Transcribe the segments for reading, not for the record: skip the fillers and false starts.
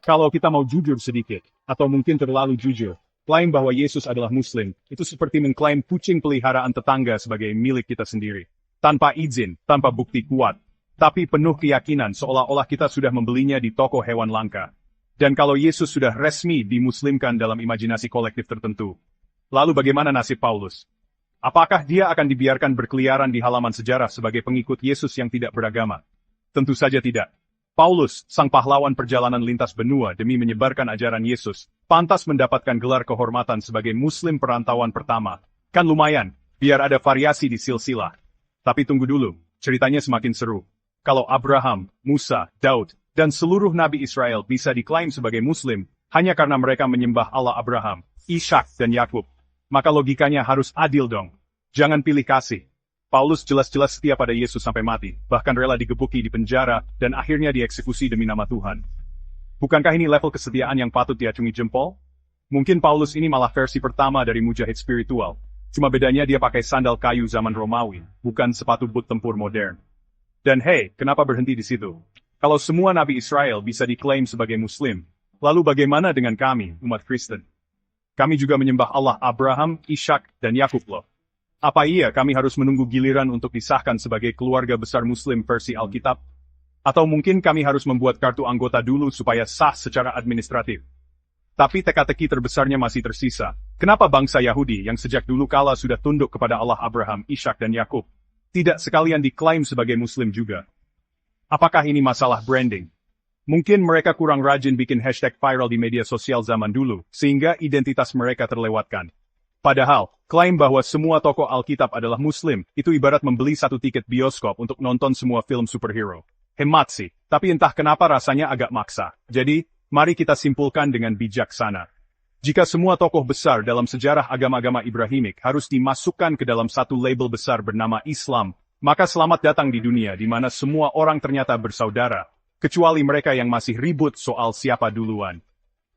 Kalau kita mau jujur sedikit, atau mungkin terlalu jujur, klaim bahwa Yesus adalah Muslim, itu seperti mengklaim kucing peliharaan tetangga sebagai milik kita sendiri. Tanpa izin, tanpa bukti kuat, tapi penuh keyakinan seolah-olah kita sudah membelinya di toko hewan langka. Dan kalau Yesus sudah resmi dimuslimkan dalam imajinasi kolektif tertentu, lalu bagaimana nasib Paulus? Apakah dia akan dibiarkan berkeliaran di halaman sejarah sebagai pengikut Yesus yang tidak beragama? Tentu saja tidak. Paulus, sang pahlawan perjalanan lintas benua demi menyebarkan ajaran Yesus, pantas mendapatkan gelar kehormatan sebagai Muslim perantauan pertama. Kan lumayan, biar ada variasi di silsilah. Tapi tunggu dulu, ceritanya semakin seru. Kalau Abraham, Musa, Daud, dan seluruh Nabi Israel bisa diklaim sebagai Muslim, hanya karena mereka menyembah Allah Abraham, Ishak, dan Yakub, maka logikanya harus adil dong. Jangan pilih kasih. Paulus jelas-jelas setia pada Yesus sampai mati, bahkan rela digebuki di penjara, dan akhirnya dieksekusi demi nama Tuhan. Bukankah ini level kesetiaan yang patut diacungi jempol? Mungkin Paulus ini malah versi pertama dari mujahid spiritual. Cuma bedanya dia pakai sandal kayu zaman Romawi, bukan sepatu boot tempur modern. Dan hey, kenapa berhenti di situ? Kalau semua Nabi Israel bisa diklaim sebagai Muslim, lalu bagaimana dengan kami, umat Kristen? Kami juga menyembah Allah Abraham, Ishak, dan Yakub loh. Apa iya kami harus menunggu giliran untuk disahkan sebagai keluarga besar Muslim versi Alkitab? Atau mungkin kami harus membuat kartu anggota dulu supaya sah secara administratif? Tapi teka-teki terbesarnya masih tersisa. Kenapa bangsa Yahudi yang sejak dulu kala sudah tunduk kepada Allah Abraham, Ishak, dan Yakub, tidak sekalian diklaim sebagai Muslim juga? Apakah ini masalah branding? Mungkin mereka kurang rajin bikin hashtag viral di media sosial zaman dulu, sehingga identitas mereka terlewatkan. Padahal, klaim bahwa semua tokoh Alkitab adalah Muslim, itu ibarat membeli satu tiket bioskop untuk nonton semua film superhero. Hemat sih, tapi entah kenapa rasanya agak maksa. Jadi, mari kita simpulkan dengan bijaksana. Jika semua tokoh besar dalam sejarah agama-agama Ibrahimik harus dimasukkan ke dalam satu label besar bernama Islam, maka selamat datang di dunia di mana semua orang ternyata bersaudara, kecuali mereka yang masih ribut soal siapa duluan.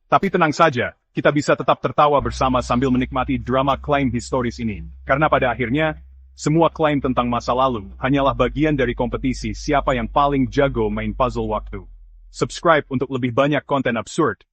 Tapi tenang saja, kita bisa tetap tertawa bersama sambil menikmati drama klaim historis ini, karena pada akhirnya, semua klaim tentang masa lalu hanyalah bagian dari kompetisi siapa yang paling jago main puzzle waktu. Subscribe untuk lebih banyak konten absurd,